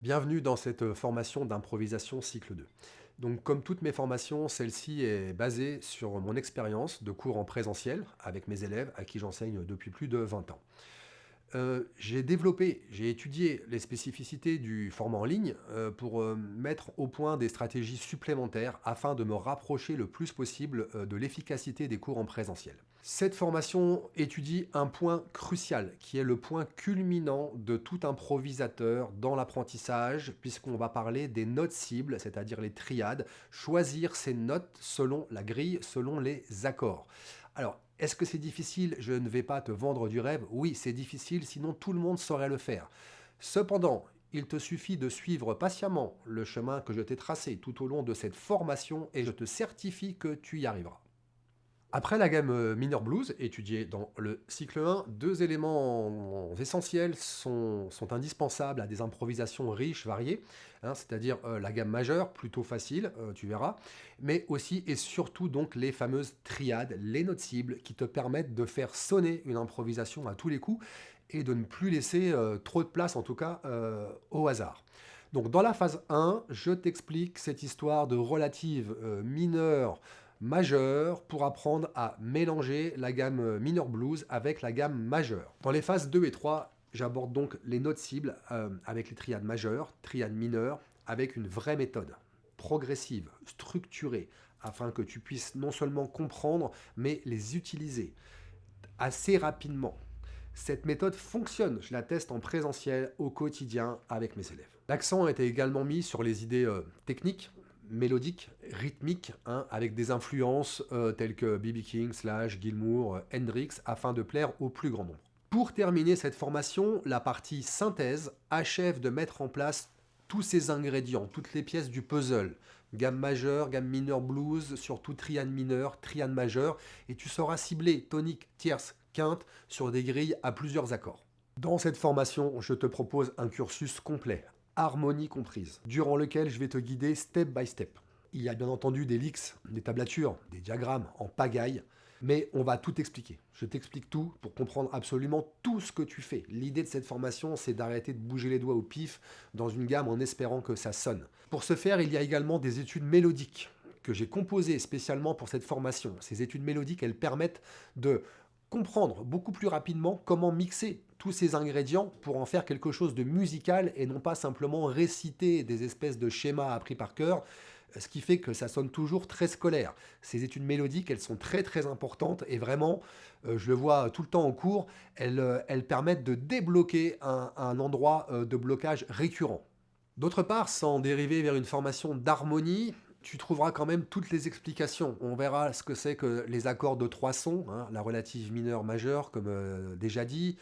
Bienvenue dans cette formation d'improvisation cycle 2. Donc comme toutes mes formations, celle-ci est basée sur mon expérience de cours en présentiel avec mes élèves à qui j'enseigne depuis plus de 20 ans. J'ai étudié les spécificités du format en ligne pour mettre au point des stratégies supplémentaires afin de me rapprocher le plus possible de l'efficacité des cours en présentiel. Cette formation étudie un point crucial qui est le point culminant de tout improvisateur dans l'apprentissage puisqu'on va parler des notes cibles, c'est-à-dire les triades, choisir ces notes selon la grille, selon les accords. Alors, est-ce que c'est difficile? Je ne vais pas te vendre du rêve. Oui, c'est difficile, sinon tout le monde saurait le faire. Cependant, il te suffit de suivre patiemment le chemin que je t'ai tracé tout au long de cette formation et je te certifie que tu y arriveras. Après la gamme Minor Blues, étudiée dans le cycle 1, deux éléments essentiels sont indispensables à des improvisations riches, variées, hein, c'est-à-dire la gamme majeure, plutôt facile, tu verras, mais aussi et surtout donc les fameuses triades, les notes cibles, qui te permettent de faire sonner une improvisation à tous les coups et de ne plus laisser trop de place, en tout cas, au hasard. Donc dans la phase 1, je t'explique cette histoire de relative mineure majeure pour apprendre à mélanger la gamme mineur blues avec la gamme majeure. Dans les phases 2 et 3, j'aborde donc les notes cibles avec les triades majeures, triades mineures, avec une vraie méthode progressive, structurée, afin que tu puisses non seulement comprendre, mais les utiliser assez rapidement. Cette méthode fonctionne, je la teste en présentiel au quotidien avec mes élèves. L'accent a été également mis sur les idées techniques, mélodiques, rythmiques, hein, avec des influences telles que B.B. King, Slash, Gilmour, Hendrix, afin de plaire au plus grand nombre. Pour terminer cette formation, la partie synthèse achève de mettre en place tous ces ingrédients, toutes les pièces du puzzle. Gamme majeure, gamme mineure blues, surtout triade mineure, triade majeure, et tu sauras cibler tonique, tierce, quinte sur des grilles à plusieurs accords. Dans cette formation, je te propose un cursus complet, harmonie comprise, durant lequel je vais te guider step by step. Il y a bien entendu des leaks, des tablatures, des diagrammes en pagaille, mais on va tout expliquer. Je t'explique tout pour comprendre absolument tout ce que tu fais. L'idée de cette formation, c'est d'arrêter de bouger les doigts au pif dans une gamme en espérant que ça sonne. Pour ce faire, il y a également des études mélodiques que j'ai composées spécialement pour cette formation. Ces études mélodiques, elles permettent de comprendre beaucoup plus rapidement comment mixer tous ces ingrédients pour en faire quelque chose de musical et non pas simplement réciter des espèces de schémas appris par cœur, ce qui fait que ça sonne toujours très scolaire. Ces études mélodiques, elles sont très très importantes et vraiment, je le vois tout le temps en cours, elles permettent de débloquer un endroit de blocage récurrent. D'autre part, sans dériver vers une formation d'harmonie, tu trouveras quand même toutes les explications. On verra ce que c'est que les accords de trois sons, hein, la relative mineure majeure, comme déjà dit,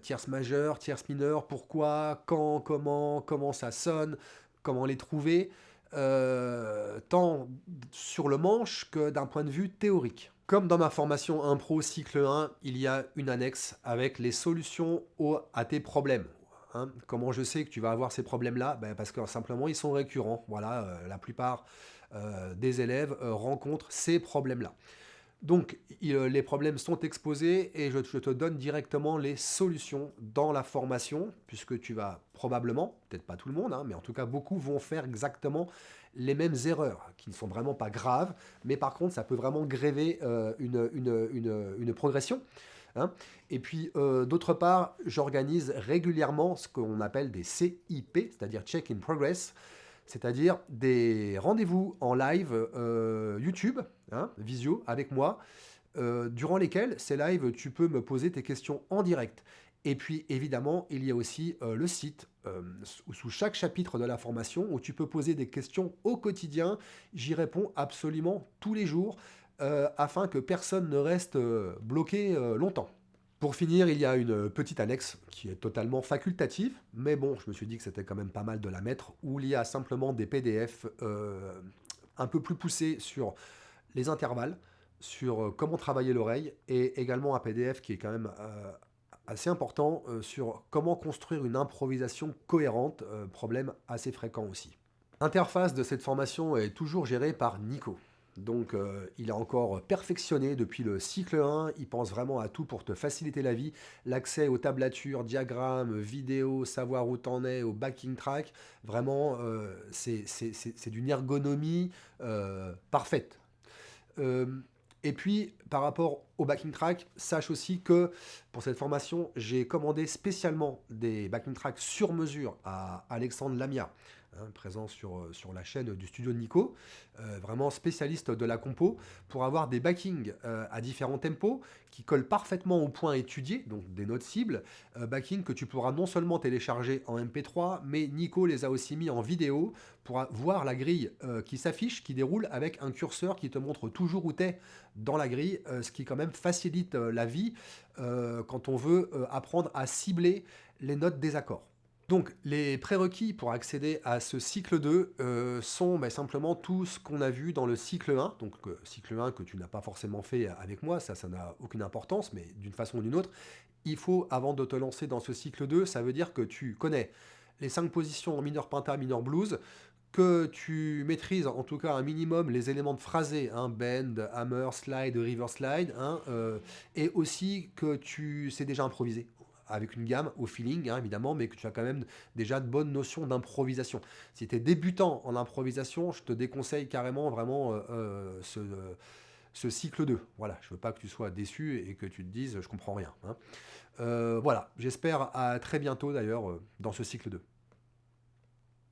tierce majeure, tierce mineure, pourquoi, quand, comment ça sonne, comment les trouver, tant sur le manche que d'un point de vue théorique. Comme dans ma formation Impro cycle 1, il y a une annexe avec les solutions à tes problèmes. Hein. Comment je sais que tu vas avoir ces problèmes-là? Ben, parce que simplement ils sont récurrents. Voilà, la plupart des élèves rencontrent ces problèmes-là. Donc, les problèmes sont exposés et je te donne directement les solutions dans la formation, puisque tu vas probablement, peut-être pas tout le monde, hein, mais en tout cas beaucoup vont faire exactement les mêmes erreurs, qui ne sont vraiment pas graves, mais par contre ça peut vraiment gréver une progression. Hein. Et puis, d'autre part, j'organise régulièrement ce qu'on appelle des CIP, c'est-à-dire Check in Progress, c'est-à-dire des rendez-vous en live YouTube, hein, visio, avec moi, durant lesquels, ces lives, tu peux me poser tes questions en direct. Et puis, évidemment, il y a aussi le site, sous chaque chapitre de la formation, où tu peux poser des questions au quotidien. J'y réponds absolument tous les jours, afin que personne ne reste bloqué longtemps. Pour finir, il y a une petite annexe qui est totalement facultative, mais bon, je me suis dit que c'était quand même pas mal de la mettre, où il y a simplement des PDF un peu plus poussés sur les intervalles, sur comment travailler l'oreille, et également un PDF qui est quand même assez important sur comment construire une improvisation cohérente, problème assez fréquent aussi. L'interface de cette formation est toujours gérée par Nico. Donc, il est encore perfectionné depuis le cycle 1. Il pense vraiment à tout pour te faciliter la vie. L'accès aux tablatures, diagrammes, vidéos, savoir où t'en es, au backing track. Vraiment, c'est d'une ergonomie parfaite. Euh, et puis, par rapport au backing track, sache aussi que pour cette formation, j'ai commandé spécialement des backing tracks sur mesure à Alexandre Lamia, hein, présent sur la chaîne du studio de Nico, vraiment spécialiste de la compo, pour avoir des backings à différents tempos qui collent parfaitement au point étudié, donc des notes cibles, backings que tu pourras non seulement télécharger en MP3, mais Nico les a aussi mis en vidéo pour voir la grille qui s'affiche, qui déroule avec un curseur qui te montre toujours où tu es dans la grille, ce qui quand même facilite la vie quand on veut apprendre à cibler les notes des accords. Donc les prérequis pour accéder à ce cycle 2 sont simplement tout ce qu'on a vu dans le cycle 1, donc cycle 1 que tu n'as pas forcément fait avec moi, ça n'a aucune importance, mais d'une façon ou d'une autre, il faut, avant de te lancer dans ce cycle 2, ça veut dire que tu connais les 5 positions en mineur penta, mineur blues, que tu maîtrises en tout cas un minimum les éléments de phrasé, hein, bend, hammer, slide, river slide, hein, et aussi que tu sais déjà improviser avec une gamme au feeling, hein, évidemment, mais que tu as quand même déjà de bonnes notions d'improvisation. Si tu es débutant en improvisation, je te déconseille carrément vraiment ce cycle 2. Voilà, je veux pas que tu sois déçu et que tu te dises je comprends rien, hein. Voilà, j'espère à très bientôt d'ailleurs dans ce cycle 2.